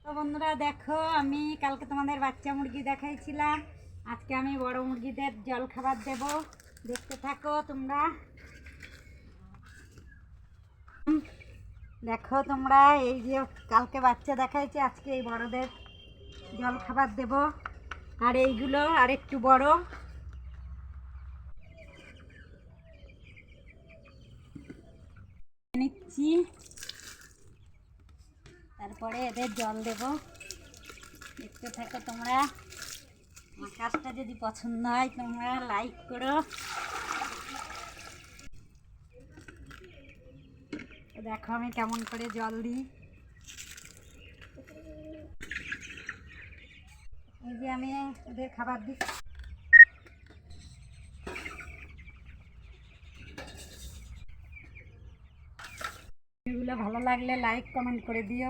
তো বন্ধুরা দেখো, আমি কালকে তোমাদের বাচ্চা মুরগি দেখাইছিলাম। আজকে আমি বড় মুরগিদের জল খাবার দেব, দেখতে থাকো তোমরা। দেখো তোমরা, এই যে কালকে বাচ্চা দেখাইছি, আজকে এই বড়দের জল খাবার দেব। আর এইগুলো আর একটু বড়। নিচ্ছি, তারপরে এদের জল দেব, দেখতে থাকো তোমরা। আমার কাজটা যদি পছন্দ হয় তোমরা লাইক করো। দেখো আমি কেমন করে জল দিই। এই যে আমি ওদের খাবার দিই। এগুলো ভালো লাগলে লাইক কমেন্ট করে দিও।